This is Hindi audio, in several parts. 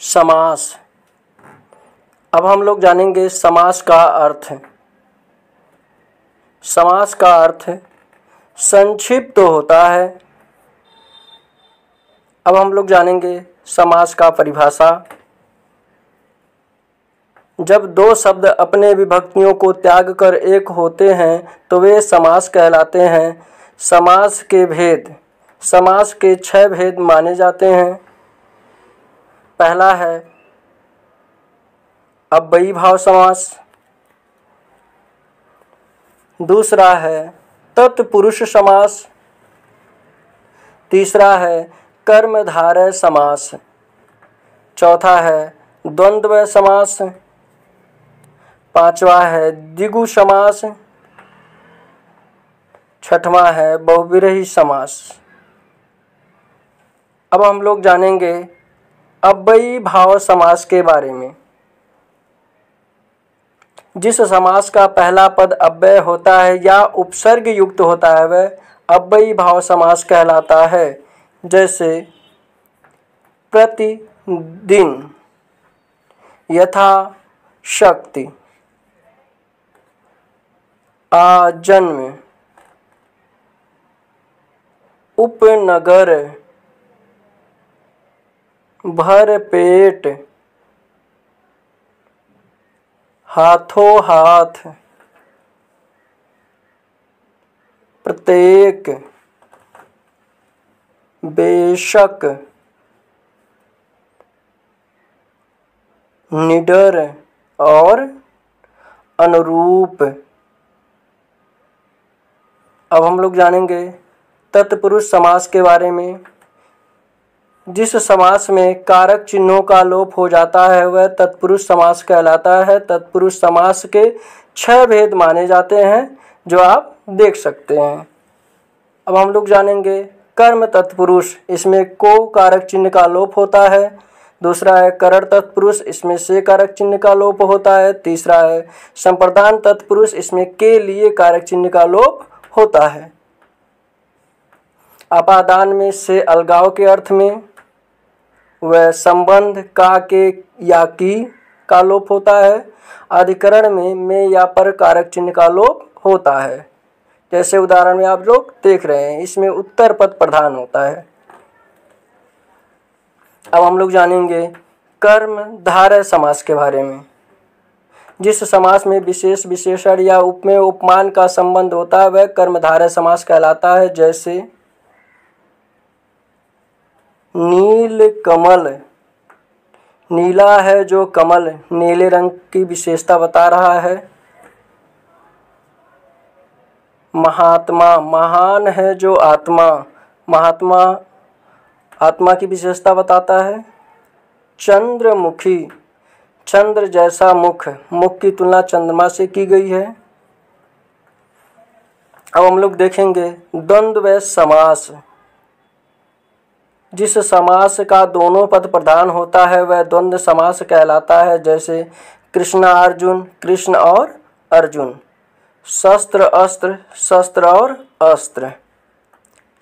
समास। अब हम लोग जानेंगे समास का अर्थ। समास का अर्थ संक्षिप्त होता है। अब हम लोग जानेंगे समास का परिभाषा। जब दो शब्द अपने विभक्तियों को त्याग कर एक होते हैं तो वे समास कहलाते हैं। समास के भेद। समास के 6 भेद माने जाते हैं। पहला है अव्ययी भाव समास। दूसरा है तत्पुरुष समास। तीसरा है कर्मधारय समास। चौथा है द्वंद्व समास। पांचवा है द्विगु समास। छठवां है बहुव्रीहि समास। अब हम लोग जानेंगे अव्ययी भाव समास के बारे में। जिस समास का पहला पद अव्यय होता है या उपसर्ग युक्त होता है वह अव्ययी भाव समास कहलाता है। जैसे प्रतिदिन, यथा शक्ति, आजन्म, उपनगर, भर पेट, हाथों हाथ, प्रत्येक, बेशक, निडर और अनुरूप। अब हम लोग जानेंगे तत्पुरुष समास के बारे में। जिस समास में कारक चिन्हों का लोप हो जाता है वह तत्पुरुष समास कहलाता है। तत्पुरुष समास के 6 भेद माने जाते हैं जो आप देख सकते हैं। अब हम लोग जानेंगे कर्म तत्पुरुष। इसमें को कारक चिन्ह का लोप होता है। दूसरा है करण तत्पुरुष। इसमें से कारक चिन्ह का लोप होता है। तीसरा है संप्रदान तत्पुरुष। इसमें के लिए कारक चिन्ह का लोप होता है। अपादान में से अलगाव के अर्थ में वह संबंध का, के या की का लोप होता है। अधिकरण में या पर कारक चिन्ह का लोप होता है। जैसे उदाहरण में आप लोग देख रहे हैं, इसमें उत्तर पद प्रधान होता है। अब हम लोग जानेंगे कर्मधारय समास के बारे में। जिस समास में विशेष विशेषण या उपमेय उपमान का संबंध होता है वह कर्मधारय समास कहलाता है। जैसे नील कमल, नीला है जो कमल नीले रंग की विशेषता बता रहा है। महात्मा, महान है जो आत्मा, महात्मा आत्मा की विशेषता बताता है। चंद्रमुखी, चंद्र जैसा मुख, मुख की तुलना चंद्रमा से की गई है। अब हम लोग देखेंगे द्वंद्व समास। जिस समास का दोनों पद प्रधान होता है वह द्वंद्व समास कहलाता है। जैसे कृष्णार्जुन, कृष्ण और अर्जुन। शस्त्र अस्त्र, शस्त्र और अस्त्र।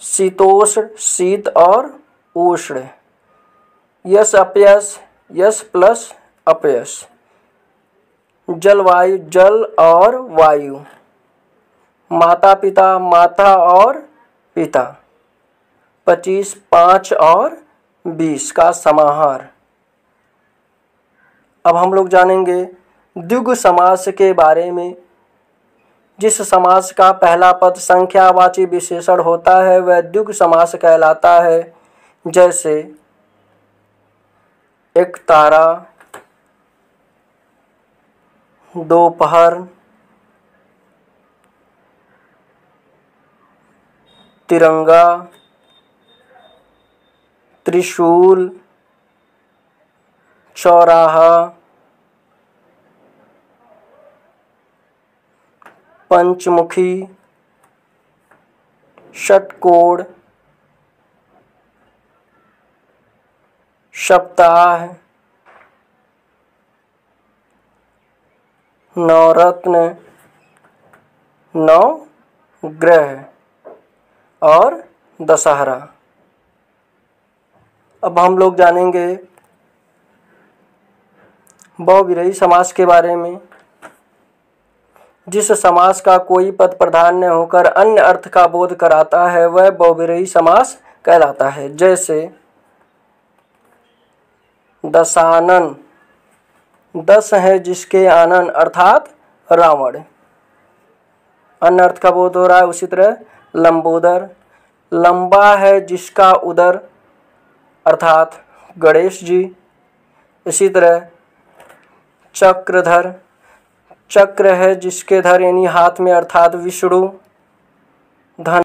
शीतोष्ण, शीत और उष्ण। यश अपयश, यश प्लस अपयश। जलवायु, जल और वायु। माता पिता, माता और पिता। 25, 5 और 20 का समाहार। अब हम लोग जानेंगे द्विगु समास के बारे में। जिस समास का पहला पद संख्यावाची विशेषण होता है वह द्विगु समास कहलाता है। जैसे एक तारा, दोपहर, तिरंगा, त्रिशूल, चौराहा, पंचमुखी, षटकोण, सप्ताह, नवरत्न, नौ ग्रह और दशहरा। अब हम लोग जानेंगे बहुव्रीहि समास के बारे में, जिस समास का कोई पद प्राधान्य होकर अन्य अर्थ का बोध कराता है वह बहुव्रीहि समास कहलाता है। जैसे दशानन, दस है जिसके आनन अर्थात रावण, अन्य अर्थ का बोध हो रहा है। उसी तरह लंबोदर, लंबा है जिसका उदर अर्थात गणेश जी। इसी तरह चक्रधर, चक्र है जिसके धर यानी हाथ में अर्थात विष्णु। धन